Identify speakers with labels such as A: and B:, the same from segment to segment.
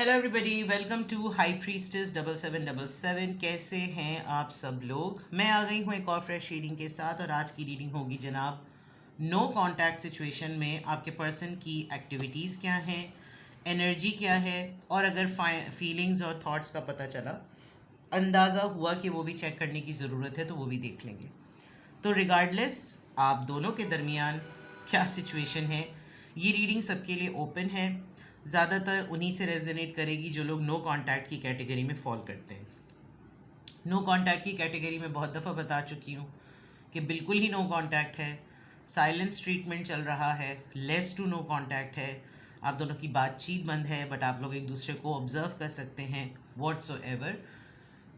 A: Hello everybody, welcome to high priestess 7777। कैसे हैं आप सब लोग। मैं आ गई हूँ एक और फ्रेश रीडिंग के साथ और आज की रीडिंग होगी जनाब नो कांटेक्ट सिचुएशन में आपके पर्सन की एक्टिविटीज़ क्या हैं, एनर्जी क्या है, और अगर फीलिंग्स और थॉट्स का पता चला, अंदाज़ा हुआ कि वो भी चेक करने की ज़रूरत है तो वो भी देख लेंगे। तो रिगार्डलेस आप दोनों के दरमियान क्या सिचुएशन है, ये रीडिंग सबके लिए ओपन है। ज़्यादातर उन्हीं से रेजोनेट करेगी जो लोग नो कांटेक्ट की कैटेगरी में फॉल करते हैं। नो कांटेक्ट की कैटेगरी में बहुत दफ़ा बता चुकी हूँ कि बिल्कुल ही नो कांटेक्ट है, साइलेंस ट्रीटमेंट चल रहा है, लेस टू नो कांटेक्ट है, आप दोनों की बातचीत बंद है बट आप लोग एक दूसरे को ऑब्जर्व कर सकते हैं व्हाट्सोएवर।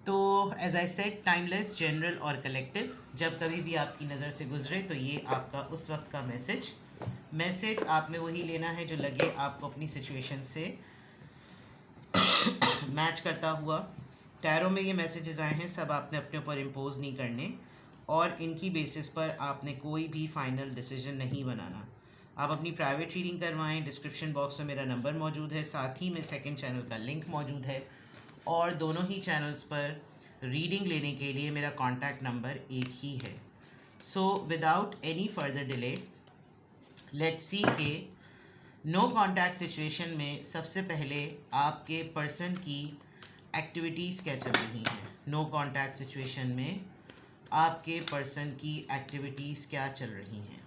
A: तो as I said, timeless, general और कलेक्टिव, जब कभी भी आपकी नज़र से गुजरे तो ये आपका उस वक्त का मैसेज आपने वही लेना है जो लगे आपको अपनी सिचुएशन से मैच करता हुआ। टैरो में ये मैसेजेस आए हैं, सब आपने अपने ऊपर इम्पोज नहीं करने और इनकी बेसिस पर आपने कोई भी फाइनल डिसीजन नहीं बनाना। आप अपनी प्राइवेट रीडिंग करवाएं। डिस्क्रिप्शन बॉक्स में मेरा नंबर मौजूद है, साथ ही में सेकंड चैनल का लिंक मौजूद है और दोनों ही चैनल्स पर रीडिंग लेने के लिए मेरा कॉन्टैक्ट नंबर एक ही है। So without any further delay let's see के नो कॉन्टैक्ट सिचुएशन में सबसे पहले आपके पर्सन की एक्टिविटीज़ क्या चल रही हैं। नो कॉन्टैक्ट सिचुएशन में आपके पर्सन की एक्टिविटीज़ क्या चल रही हैं।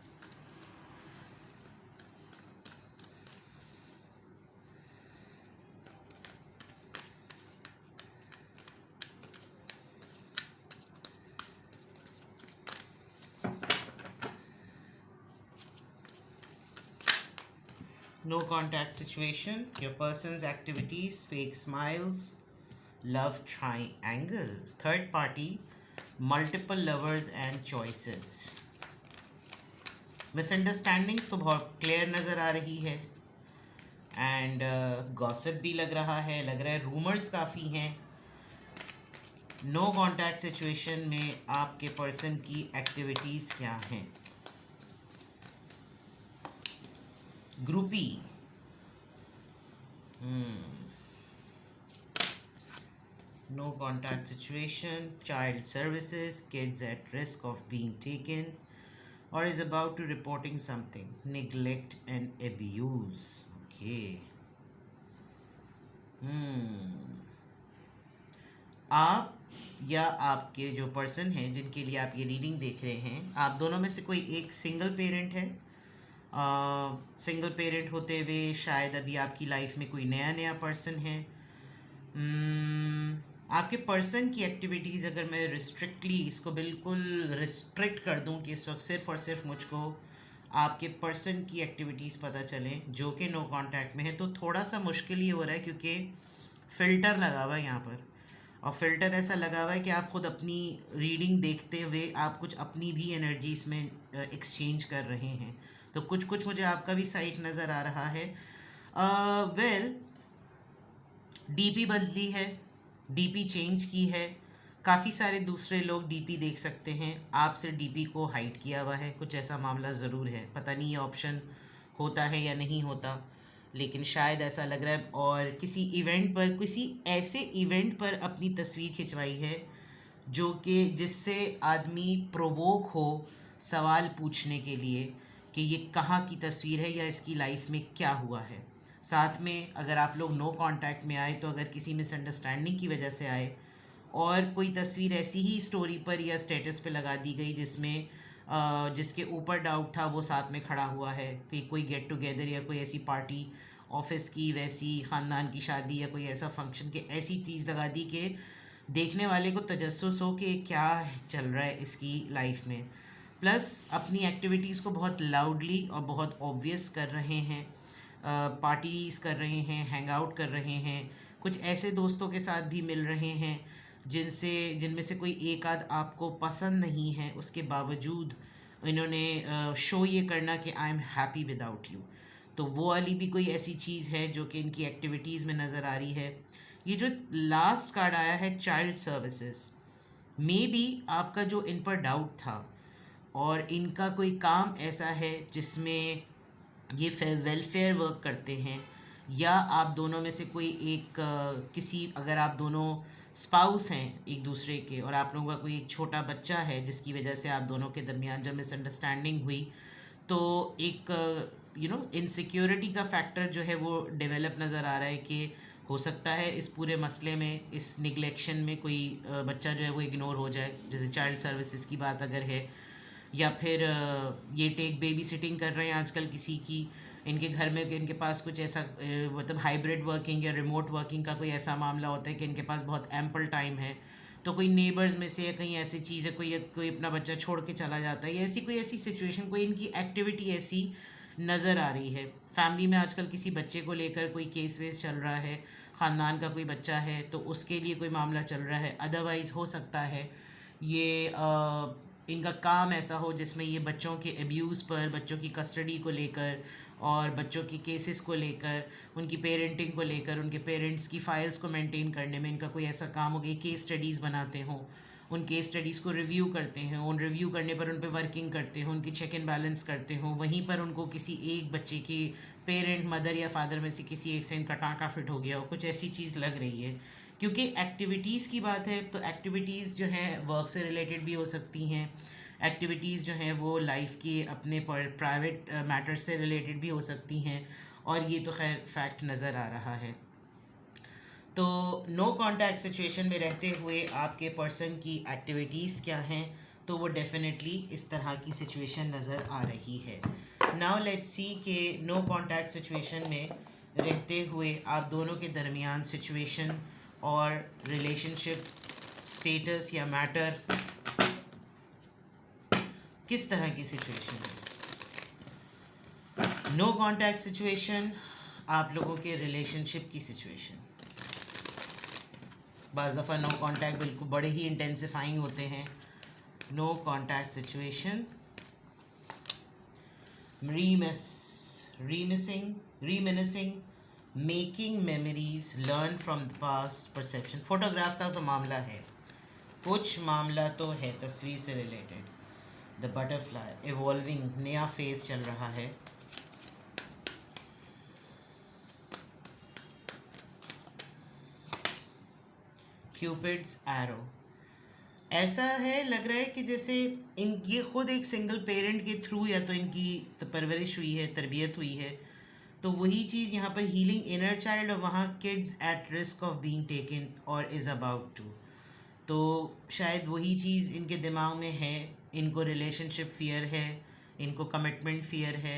A: No contact situation, your person's activities, fake smiles, love triangle, third party, multiple lovers and choices. Misunderstandings तो बहुत क्लियर नज़र आ रही है एंड गॉसिप भी लग रहा है रूमर्स काफ़ी हैं। नो कॉन्टैक्ट सिचुएशन में आपके पर्सन की एक्टिविटीज़ क्या हैं। Groupie, no contact situation, child services, kids at risk of being taken or is about to reporting something, neglect and abuse. Okay. आप या आपके जो पर्सन हैं जिनके लिए आप ये रीडिंग देख रहे हैं, आप दोनों में से कोई एक सिंगल पेरेंट है। सिंगल पेरेंट होते हुए शायद अभी आपकी लाइफ में कोई नया पर्सन है। आपके पर्सन की एक्टिविटीज़ अगर मैं रिस्ट्रिक्टली इसको बिल्कुल रिस्ट्रिक्ट कर दूं कि इस वक्त सिर्फ और सिर्फ मुझको आपके पर्सन की एक्टिविटीज़ पता चलें जो कि नो कांटेक्ट में है, तो थोड़ा सा मुश्किल ही हो रहा है क्योंकि फ़िल्टर लगा हुआ है यहाँ पर। और फ़िल्टर ऐसा लगा हुआ है कि आप खुद अपनी रीडिंग देखते हुए आप कुछ अपनी भी एनर्जी इसमें एक्सचेंज कर रहे हैं। तो कुछ मुझे आपका भी साइट नज़र आ रहा है। वेल, डीपी बदली है, डीपी चेंज की है, काफ़ी सारे दूसरे लोग डीपी देख सकते हैं, आप सिर्फ डीपी को हाइड किया हुआ है, कुछ ऐसा मामला ज़रूर है। पता नहीं ये ऑप्शन होता है या नहीं होता, लेकिन शायद ऐसा लग रहा है। और किसी इवेंट पर, किसी ऐसे इवेंट पर अपनी तस्वीर खिंचवाई है जो कि जिससे आदमी प्रोवोक हो सवाल पूछने के लिए कि ये कहाँ की तस्वीर है या इसकी लाइफ में क्या हुआ है। साथ में अगर आप लोग नो कांटेक्ट में आए तो अगर किसी मिसअंडरस्टैंडिंग की वजह से आए और कोई तस्वीर ऐसी ही स्टोरी पर या स्टेटस पे लगा दी गई जिसमें जिसके ऊपर डाउट था वो साथ में खड़ा हुआ है कि कोई गेट टुगेदर या कोई ऐसी पार्टी, ऑफिस की वैसी, ख़ानदान की शादी या कोई ऐसा फंक्शन के ऐसी चीज़ लगा दी कि देखने वाले को तजस्सुस हो कि क्या चल रहा है इसकी लाइफ में। प्लस अपनी एक्टिविटीज़ को बहुत लाउडली और बहुत ऑब्वियस कर रहे हैं, पार्टीज़ कर रहे हैं, हैंग आउट कर रहे हैं, कुछ ऐसे दोस्तों के साथ भी मिल रहे हैं जिनमें से कोई एक आध आपको पसंद नहीं है, उसके बावजूद इन्होंने शो ये करना कि I am happy without you. तो वो वाली भी कोई ऐसी चीज़ है जो कि इनकी एक्टिविटीज़ में नज़र आ रही है। ये जो लास्ट कार्ड आया है, चाइल्ड सर्विसेज, मे बी आपका जो इन पर डाउट था और इनका कोई काम ऐसा है जिसमें ये वेलफेयर वर्क करते हैं या आप दोनों में से कोई एक किसी, अगर आप दोनों स्पाउस हैं एक दूसरे के और आप लोगों का कोई एक छोटा बच्चा है जिसकी वजह से आप दोनों के दरमियान जब मिसअंडरस्टैंडिंग हुई, तो एक इनसिक्योरिटी का फैक्टर जो है वो डेवलप नज़र आ रहा है कि हो सकता है इस पूरे मसले में, इस निगलेक्शन में कोई बच्चा जो है वो इग्नोर हो जाए, जैसे चाइल्ड सर्विसेज की बात अगर है, या फिर ये टेक बेबी सिटिंग कर रहे हैं आजकल किसी की, इनके घर में इनके पास कुछ ऐसा मतलब हाइब्रिड वर्किंग या रिमोट वर्किंग का कोई ऐसा मामला होता है कि इनके पास बहुत एम्पल टाइम है, तो कोई नेबर्स में से या कहीं ऐसी चीज़ है, कोई कोई अपना बच्चा छोड़ के चला जाता है, या ऐसी कोई ऐसी सिचुएशन, कोई इनकी एक्टिविटी ऐसी नज़र आ रही है। फैमिली में आजकल किसी बच्चे को लेकर कोई केस वेस चल रहा है, ख़ानदान का कोई बच्चा है तो उसके लिए कोई मामला चल रहा है, अदरवाइज़ हो सकता है ये इनका काम ऐसा हो जिसमें ये बच्चों के अब्यूज़ पर, बच्चों की कस्टडी को लेकर और बच्चों की केसेस को लेकर, उनकी पेरेंटिंग को लेकर, उनके पेरेंट्स की फ़ाइल्स को मेंटेन करने में इनका कोई ऐसा काम हो गया, केस स्टडीज़ बनाते हों, उन केस स्टडीज़ को रिव्यू करते हैं, उन रिव्यू करने पर उन पे वर्किंग करते हों, उनकी चेक एंड बैलेंस करते हों, वहीं पर उनको किसी एक बच्चे की पेरेंट, मदर या फादर में से किसी एक से इनका टाँका फिट हो गया हो, कुछ ऐसी चीज़ लग रही है। क्योंकि एक्टिविटीज़ की बात है तो एक्टिविटीज़ जो हैं वर्क से रिलेटेड भी हो सकती हैं, एक्टिविटीज़ जो हैं वो लाइफ के अपने प्राइवेट मैटर्स से रिलेटेड भी हो सकती हैं, और ये तो खैर फैक्ट नज़र आ रहा है। तो नो कांटेक्ट सिचुएशन में रहते हुए आपके पर्सन की एक्टिविटीज़ क्या हैं, तो वो डेफिनेटली इस तरह की सिचुएशन नज़र आ रही है। नाउ लेट्स सी कि नो कांटेक्ट सिचुएशन में रहते हुए आप दोनों के दरमियान सिचुएशन और रिलेशनशिप स्टेटस या मैटर किस तरह की सिचुएशन है। नो कांटेक्ट सिचुएशन आप लोगों के रिलेशनशिप की सिचुएशन, बाज़ दफ़ा नो कांटेक्ट बिल्कुल बड़े ही इंटेंसिफाइंग होते हैं। No contact situation, reminiscing, making memories, learn from the past, perception. Photograph का तो मामला है, कुछ मामला तो है तस्वीर से रिलेटेड। द बटरफ्लाई, इवॉल्विंग, नया फेज चल रहा है। क्यूपिड्स एरो, ऐसा है लग रहा है कि जैसे ये खुद एक सिंगल पेरेंट के थ्रू या तो इनकी परवरिश हुई है, तरबियत हुई है, तो वही चीज़ यहाँ पर हीलिंग इनर चाइल्ड, और वहाँ kids at risk of being taken और इज़ अबाउट टू, तो शायद वही चीज़ इनके दिमाग में है। इनको रिलेशनशिप फ़ियर है, इनको कमिटमेंट फ़ियर है,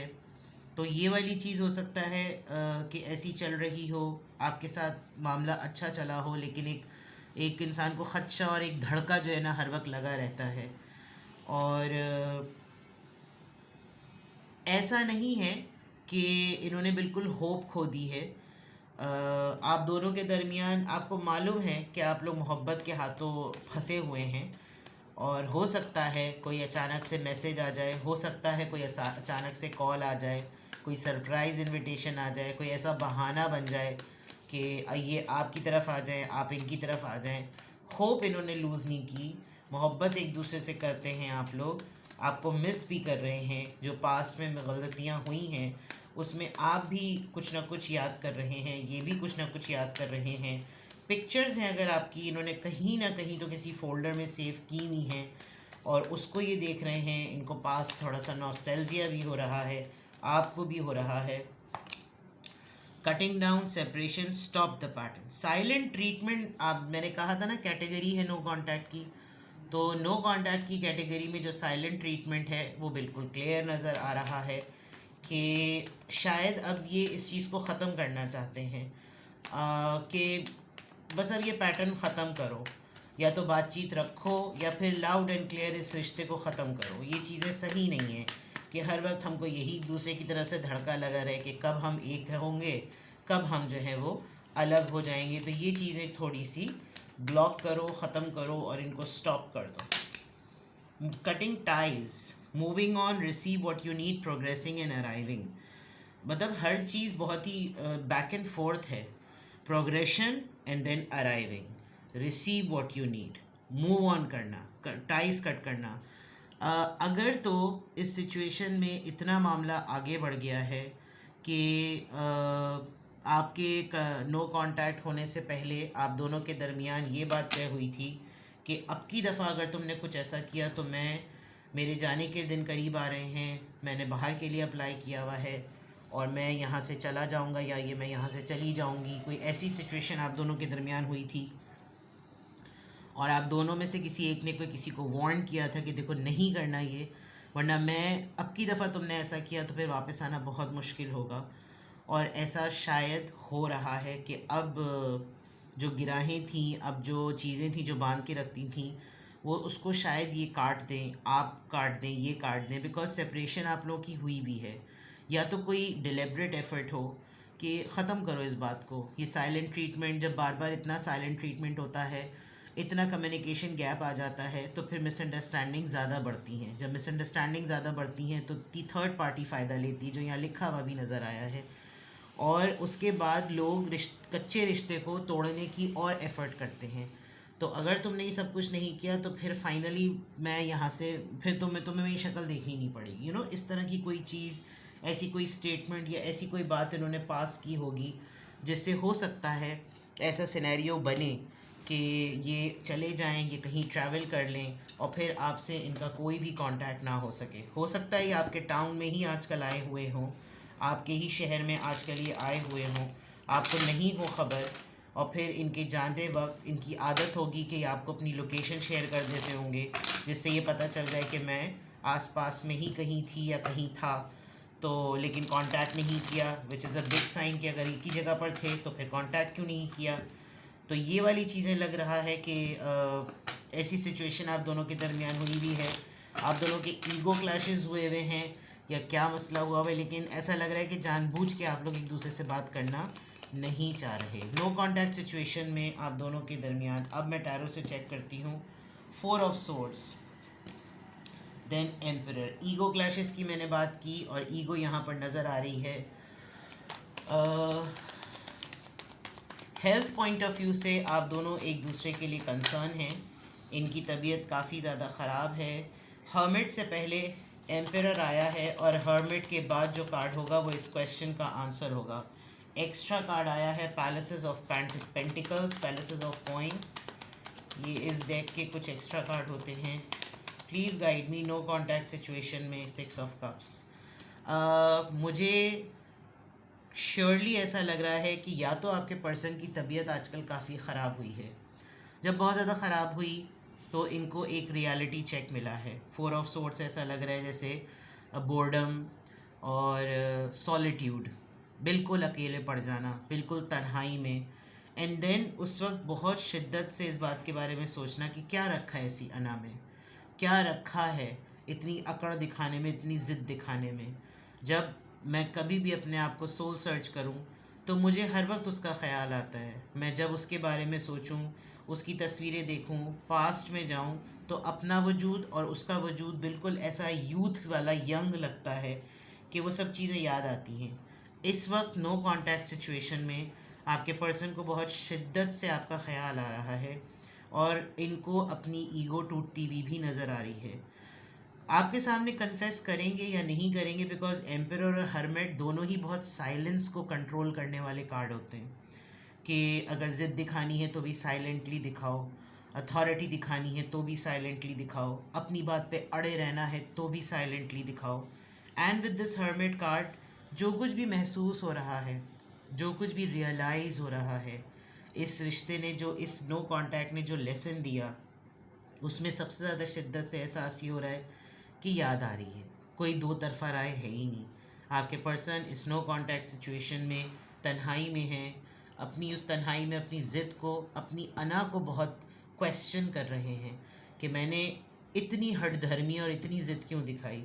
A: तो ये वाली चीज़ हो सकता है कि ऐसी चल रही हो, आपके साथ मामला अच्छा चला हो, लेकिन एक इंसान को खदशा और एक धड़का जो है ना हर वक्त लगा रहता है। और ऐसा नहीं है कि इन्होंने बिल्कुल होप खो दी है। आप दोनों के दरमियान आपको मालूम है कि आप लोग मोहब्बत के हाथों फंसे हुए हैं, और हो सकता है कोई अचानक से मैसेज आ जाए, हो सकता है कोई अचानक से कॉल आ जाए, कोई सरप्राइज़ इनविटेशन आ जाए, कोई ऐसा बहाना बन जाए कि ये आपकी तरफ आ जाए, आप इनकी तरफ आ जाएं। होप इन्होंने लूज़ नहीं की, मोहब्बत एक दूसरे से करते हैं आप लोग, आपको मिस भी कर रहे हैं, जो पास में गलतियाँ हुई हैं उसमें आप भी कुछ ना कुछ याद कर रहे हैं, ये भी कुछ ना कुछ याद कर रहे हैं। पिक्चर्स हैं अगर आपकी, इन्होंने कहीं ना कहीं तो किसी फोल्डर में सेव की हुई हैं और उसको ये देख रहे हैं, इनको पास थोड़ा सा नॉस्टैल्जिया भी हो रहा है, आपको भी हो रहा है। Cutting down, separation, stop the pattern, silent treatment. आप मैंने कहा था ना कैटेगरी है नो कांटेक्ट की, तो नो कांटेक्ट की कैटेगरी में जो साइलेंट ट्रीटमेंट है वो बिल्कुल क्लियर नज़र आ रहा है कि शायद अब ये इस चीज़ को ख़त्म करना चाहते हैं कि बस अब ये पैटर्न ख़त्म करो, या तो बातचीत रखो या फिर लाउड एंड क्लियर इस रिश्ते को ख़त्म करो। ये चीज़ें सही नहीं हैं कि हर वक्त हमको यही दूसरे की तरफ से धड़का लगा रहे कि कब हम एक होंगे, कब हम जो है वो अलग हो जाएंगे। तो ये चीज़ें थोड़ी सी ब्लॉक करो, ख़त्म करो और इनको स्टॉप कर दो। Cutting ties, moving on, receive what you need, progressing and arriving. मतलब हर चीज़ बहुत ही बैक एंड फोर्थ है, progression and then arriving, receive what you need, move on करना, टाइज कट करना। अगर तो इस सिचुएशन में इतना मामला आगे बढ़ गया है कि आपके नो कांटेक्ट होने से पहले आप दोनों के दरमियान ये बात तय हुई थी कि अब की दफ़ा अगर तुमने कुछ ऐसा किया तो मैं, मेरे जाने के दिन करीब आ रहे हैं, मैंने बाहर के लिए अप्लाई किया हुआ है और मैं यहाँ से चला जाऊँगा या ये मैं यहाँ से चली जाऊँगी, कोई ऐसी सिचुएशन आप दोनों के दरमियान हुई थी और आप दोनों में से किसी एक ने कोई किसी को वार्न किया था कि देखो नहीं करना ये, वरना मैं, अब की दफ़ा तुमने ऐसा किया तो फिर वापस आना बहुत मुश्किल होगा। और ऐसा शायद हो रहा है कि अब जो गिराहें थीं, अब जो चीज़ें थीं जो बांध के रखती थीं, वो उसको शायद ये काट दें, आप काट दें, ये काट दें, बिकॉज सेपरेशन आप लोगों की हुई भी है। या तो कोई डिलिब्रेट एफर्ट हो कि ख़त्म करो इस बात को, ये साइलेंट ट्रीटमेंट, जब बार बार इतना साइलेंट ट्रीटमेंट होता है, इतना कम्युनिकेशन गैप आ जाता है, तो फिर मिसअंडरस्टैंडिंग ज़्यादा बढ़ती हैं। जब मिसअंडरस्टैंडिंग ज़्यादा बढ़ती हैं तो थर्ड पार्टी फ़ायदा लेती है, जो यहाँ लिखा हुआ भी नज़र आया है। और उसके बाद लोग कच्चे रिश्ते को तोड़ने की और एफ़र्ट करते हैं। तो अगर तुमने ये सब कुछ नहीं किया तो फिर फाइनली मैं यहाँ से, फिर तुम्हें मेरी शक्ल देखनी नहीं पड़ेगी, इस तरह की कोई चीज़, ऐसी कोई स्टेटमेंट या ऐसी कोई बात इन्होंने पास की होगी जिससे हो सकता है ऐसा सिनेरियो बने कि ये चले जाएं, ये कहीं ट्रैवल कर लें और फिर आपसे इनका कोई भी कांटेक्ट ना हो सके। हो सकता है ये आपके टाउन में ही आजकल आए हुए हों, आपके ही शहर में आजकल ये आए हुए हों, आपको नहीं हो ख़बर, और फिर इनके जानते वक्त इनकी आदत होगी कि आपको अपनी लोकेशन शेयर कर देते होंगे, जिससे ये पता चल जाए कि मैं आसपास में ही कहीं थी या कहीं था, तो लेकिन कांटेक्ट नहीं किया, which is a big sign कि अगर एक ही जगह पर थे तो फिर कांटेक्ट क्यों नहीं किया। तो ये वाली चीज़ें लग रहा है कि ऐसी सिचुएशन आप दोनों के दरमियान हुई भी है, आप दोनों के ईगो क्लैशेस हुए हुए हैं या क्या मसला हुआ हुआ है, लेकिन ऐसा लग रहा है कि जानबूझ के आप लोग एक दूसरे से बात करना नहीं चाह रहे। नो कांटेक्ट सिचुएशन में आप दोनों के दरमियान, अब मैं टैरो से चेक करती हूँ, 4 of swords, then emperor. Ego clashes की मैंने बात की और ईगो यहाँ पर नज़र आ रही है। हेल्थ पॉइंट ऑफ व्यू से आप दोनों एक दूसरे के लिए कंसर्न हैं, इनकी तबीयत काफ़ी ज़्यादा ख़राब है। हर्मिट से पहले एम्परर आया है और हर्मिट के बाद जो कार्ड होगा वो इस क्वेश्चन का आंसर होगा। एक्स्ट्रा कार्ड आया है palaces of pentacles, palaces of coin, ये इस डेक के कुछ एक्स्ट्रा कार्ड होते हैं। Please guide me, no contact situation में 6 ऑफ कप्स। मुझे श्योरली ऐसा लग रहा है कि या तो आपके पर्सन की तबीयत आजकल काफ़ी ख़राब हुई है, जब बहुत ज़्यादा ख़राब हुई तो इनको एक रियलिटी चेक मिला है। 4 ऑफ सोर्ड्स ऐसा लग रहा है जैसे बोर्डम और सॉलिट्यूड, बिल्कुल अकेले पड़ जाना, बिल्कुल तन्हाई में, एंड देन उस वक्त बहुत शिद्दत से इस बात के बारे में सोचना कि क्या रखा है इसी अना में, क्या रखा है इतनी अकड़ दिखाने में, इतनी ज़िद दिखाने में। जब मैं कभी भी अपने आप को सोल सर्च करूं तो मुझे हर वक्त उसका ख़्याल आता है। मैं जब उसके बारे में सोचूं, उसकी तस्वीरें देखूं, पास्ट में जाऊं, तो अपना वजूद और उसका वजूद बिल्कुल ऐसा यूथ वाला यंग लगता है कि वो सब चीज़ें याद आती हैं। इस वक्त नो कांटेक्ट सिचुएशन में आपके पर्सन को बहुत शिद्दत से आपका ख़्याल आ रहा है और इनको अपनी ईगो टूटती हुई भी नज़र आ रही है। आपके सामने कन्फेस करेंगे या नहीं करेंगे, बिकॉज एम्परर और हर्मिट दोनों ही बहुत साइलेंस को कंट्रोल करने वाले कार्ड होते हैं कि अगर ज़िद दिखानी है तो भी साइलेंटली दिखाओ, अथॉरिटी दिखानी है तो भी साइलेंटली दिखाओ, अपनी बात पे अड़े रहना है तो भी साइलेंटली दिखाओ। And with this hermit card जो कुछ भी महसूस हो रहा है, जो कुछ भी रियलाइज़ हो रहा है, इस रिश्ते ने जो, इस नो कॉन्टैक्ट ने जो लेसन दिया, उसमें सबसे ज़्यादा शिद्दत से एहसास ये हो रहा है की याद आ रही है। कोई दो तरफा राय है ही नहीं। आपके पर्सन इस नो कांटेक्ट सिचुएशन में तन्हाई में है, अपनी उस तन्हाई में अपनी ज़िद को, अपनी अना को बहुत क्वेश्चन कर रहे हैं कि मैंने इतनी हठधर्मी और इतनी ज़िद क्यों दिखाई।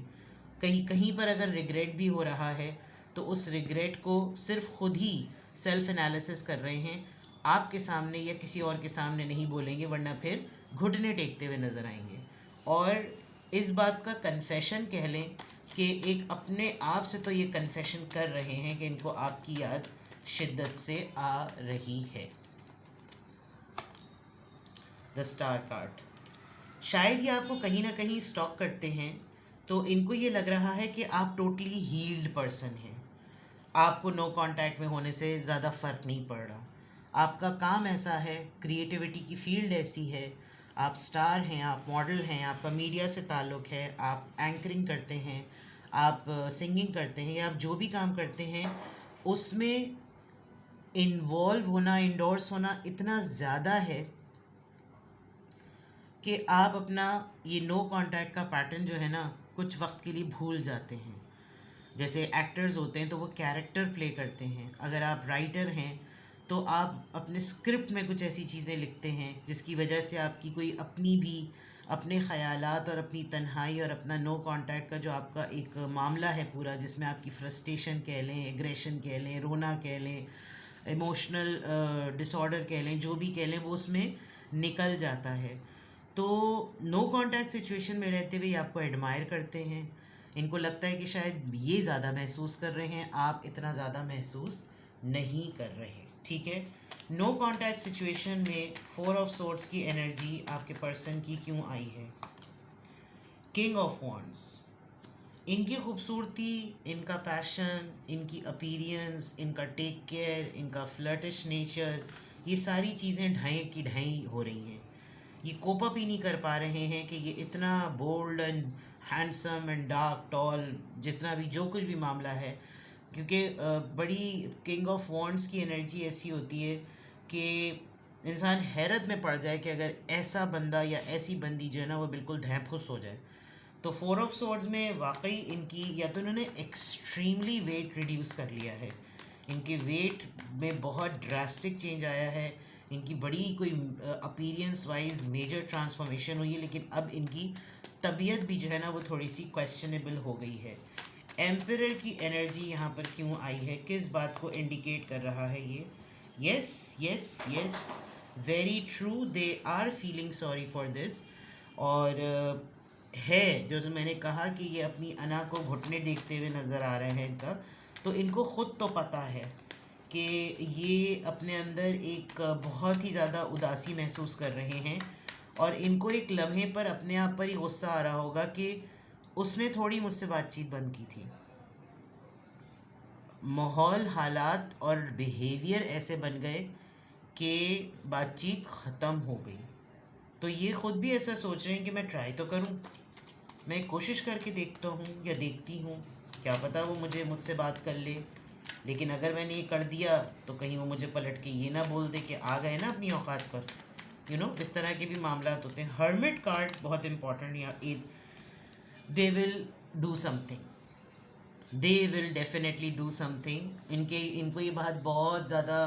A: कहीं कहीं पर अगर रिग्रेट भी हो रहा है तो उस रिग्रेट को सिर्फ खुद ही सेल्फ एनालिसिस कर रहे हैं, आपके सामने या किसी और के सामने नहीं बोलेंगे, वरना फिर घुटने टेकते हुए नज़र आएंगे। और इस बात का कन्फेशन कह लें कि एक अपने आप से तो ये कन्फेशन कर रहे हैं कि इनको आपकी याद शिद्दत से आ रही है। द स्टार कार्ड, शायद ये आपको कहीं ना कहीं स्टॉक करते हैं, तो इनको ये लग रहा है कि आप टोटली हील्ड पर्सन हैं, आपको नो कांटेक्ट में होने से ज़्यादा फ़र्क नहीं पड़ रहा। आपका काम ऐसा है, क्रिएटिविटी की फील्ड ऐसी है, आप स्टार हैं, आप मॉडल हैं, आपका मीडिया से ताल्लुक़ है, आप एंकरिंग करते हैं, आप सिंगिंग करते हैं, या आप जो भी काम करते हैं उसमें इन्वॉल्व होना, इंडोर्स होना इतना ज़्यादा है कि आप अपना ये नो कांटेक्ट का पैटर्न जो है ना कुछ वक्त के लिए भूल जाते हैं। जैसे एक्टर्स होते हैं तो वो कैरेक्टर प्ले करते हैं, अगर आप राइटर हैं तो आप अपने स्क्रिप्ट में कुछ ऐसी चीज़ें लिखते हैं जिसकी वजह से आपकी कोई अपनी भी अपने ख़यालात और अपनी तन्हाई और अपना नो कांटेक्ट का जो आपका एक मामला है पूरा, जिसमें आपकी फ्रस्ट्रेशन कह लें, एग्रेशन कह लें, रोना कह लें, इमोशनल डिसऑर्डर कह लें, जो भी कह लें, वो उसमें निकल जाता है। तो नो कांटेक्ट सिचुएशन में रहते हुए आपको एडमायर करते हैं, इनको लगता है कि शायद ये ज़्यादा महसूस कर रहे हैं, आप इतना ज़्यादा महसूस नहीं कर रहे, ठीक है। नो कांटेक्ट सिचुएशन में 4 ऑफ सोर्ड्स की एनर्जी आपके पर्सन की क्यों आई है? किंग ऑफ वॉन्ड्स, इनकी खूबसूरती, इनका पैशन, इनकी अपीरियंस, इनका टेक केयर, इनका फ्लर्टिश नेचर, ये सारी चीज़ें ढाई की ढाई हो रही हैं। ये कोप अप ही नहीं कर पा रहे हैं कि ये इतना bold and handsome and dark tall, जितना भी जो कुछ भी मामला है, क्योंकि बड़ी किंग ऑफ वॉन्ड्स की एनर्जी ऐसी होती है कि इंसान हैरत में पड़ जाए कि अगर ऐसा बंदा या ऐसी बंदी जो है ना वो बिल्कुल धैंफुस हो जाए। तो 4 ऑफ स्वॉर्ड्स में वाकई इनकी या तो इन्होंने एक्सट्रीमली वेट रिड्यूस कर लिया है, इनके वेट में बहुत ड्रास्टिक चेंज आया है, इनकी बड़ी कोई अपीरियंस वाइज मेजर ट्रांसफॉर्मेशन हुई है, लेकिन अब इनकी तबीयत भी जो है ना वो थोड़ी सी क्वेश्चनेबल हो गई है। एम्परर की एनर्जी यहाँ पर क्यों आई है, किस बात को इंडिकेट कर रहा है ये? Yes yes yes, very true, they are feeling sorry for this. और है जो मैंने कहा कि ये अपनी अना को घुटने देखते हुए नज़र आ रहे हैं इनका, तो इनको ख़ुद तो पता है कि ये अपने अंदर एक बहुत ही ज़्यादा उदासी महसूस कर रहे हैं, और इनको एक लम्हे पर अपने आप पर ही गुस्सा आ रहा होगा कि उसने थोड़ी मुझसे बातचीत बंद की थी। माहौल, हालात और बिहेवियर ऐसे बन गए कि बातचीत ख़त्म हो गई। तो ये ख़ुद भी ऐसा सोच रहे हैं कि मैं ट्राई तो करूं, मैं कोशिश करके देखता हूँ या देखती हूँ, क्या पता वो मुझसे बात कर ले। लेकिन अगर मैंने ये कर दिया तो कहीं वो मुझे पलट के ये ना बोल दे कि आ गए ना अपनी औकात पर, इस तरह के भी मामला होते हैं। हर्मिट कार्ड बहुत इंपॉर्टेंट, या दे will do something, they will definitely do something. इनको ये बात बहुत ज़्यादा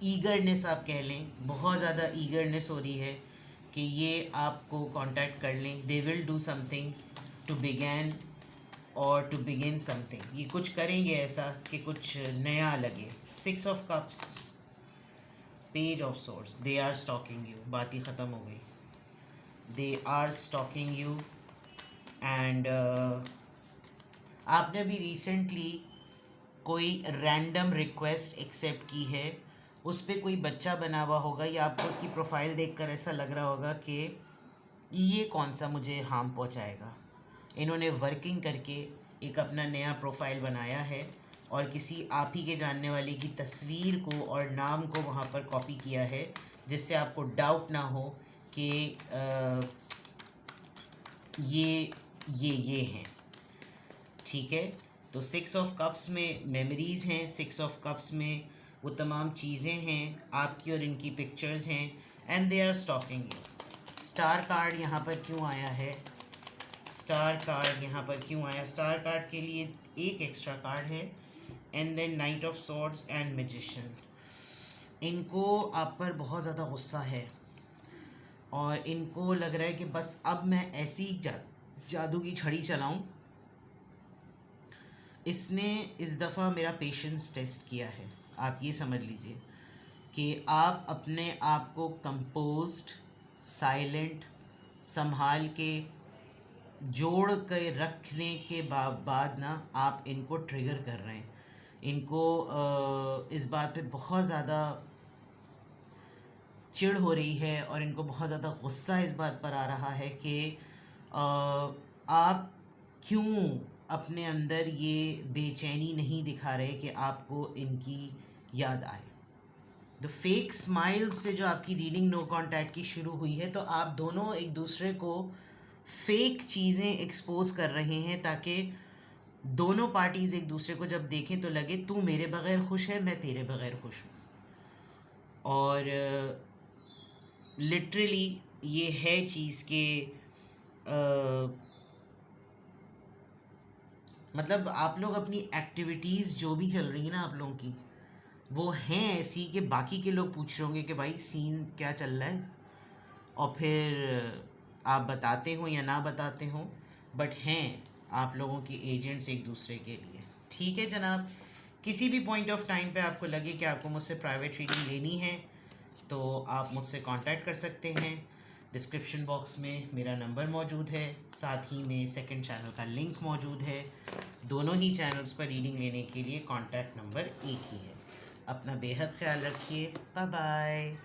A: ईगरनेस आप कह लें, बहुत ज़्यादा ईगरनेस हो रही है कि ये आपको कांटेक्ट कर लें। They will do something to begin और टू बिगिन समथिंग, ये कुछ करेंगे ऐसा कि कुछ नया लगे। 6 of cups, page of swords, they are stalking you, बात ही ख़त्म हो गई। They are stalking you and आपने अभी रिसेंटली कोई रैंडम रिक्वेस्ट एक्सेप्ट की है, उस पर कोई बच्चा बना हुआ होगा, या आपको उसकी प्रोफाइल देखकर ऐसा लग रहा होगा कि ये कौन सा मुझे हार्म पहुंचाएगा। इन्होंने वर्किंग करके एक अपना नया प्रोफाइल बनाया है और किसी आप ही के जानने वाले की तस्वीर को और नाम को वहाँ पर कॉपी किया है, जिससे आपको डाउट ना हो कि ये हैं, ठीक है। तो 6 ऑफ कप्स में मेमोरीज़ हैं, 6 ऑफ कप्स में वो तमाम चीज़ें हैं, आपकी और इनकी पिक्चर्स हैं, and they are stalking you. Star card यहाँ पर क्यों आया है? स्टार कार्ड यहाँ पर क्यों आया? स्टार कार्ड के लिए एक एक्स्ट्रा कार्ड है, and then knight of swords and magician. इनको आप पर बहुत ज़्यादा गुस्सा है और इनको लग रहा है कि बस अब मैं ऐसी जादू की छड़ी चलाऊं। इसने इस दफ़ा मेरा पेशेंस टेस्ट किया है। आप ये समझ लीजिए कि आप अपने आप को कंपोज्ड, साइलेंट, संभाल के, जोड़ के रखने के बाद ना आप इनको ट्रिगर कर रहे हैं। इनको इस बात पे बहुत ज़्यादा चिढ़ हो रही है और इनको बहुत ज़्यादा गुस्सा इस बात पर आ रहा है कि आप क्यों अपने अंदर ये बेचैनी नहीं दिखा रहे कि आपको इनकी याद आए। द फेक स्माइल से जो आपकी रीडिंग नो कांटेक्ट की शुरू हुई है, तो आप दोनों एक दूसरे को फेक चीज़ें एक्सपोज कर रहे हैं ताकि दोनों पार्टीज़ एक दूसरे को जब देखें तो लगे तू मेरे बगैर खुश है, मैं तेरे बगैर खुश हूँ। और लिटरली ये है चीज़ के मतलब आप लोग अपनी एक्टिविटीज़ जो भी चल रही है ना आप लोगों की, वो हैं ऐसी कि बाकी के लोग पूछ रहे होंगे कि भाई सीन क्या चल रहा है, और फिर आप बताते हो या ना बताते हो, बट हैं आप लोगों के एजेंट्स एक दूसरे के लिए। ठीक है जनाब, किसी भी पॉइंट ऑफ टाइम पे आपको लगे कि आपको मुझसे प्राइवेट रीडिंग लेनी है तो आप मुझसे कांटेक्ट कर सकते हैं। डिस्क्रिप्शन बॉक्स में मेरा नंबर मौजूद है, साथ ही में सेकंड चैनल का लिंक मौजूद है। दोनों ही चैनल्स पर रीडिंग लेने के लिए कांटेक्ट नंबर एक ही है। अपना बेहद ख्याल रखिए। Bye bye.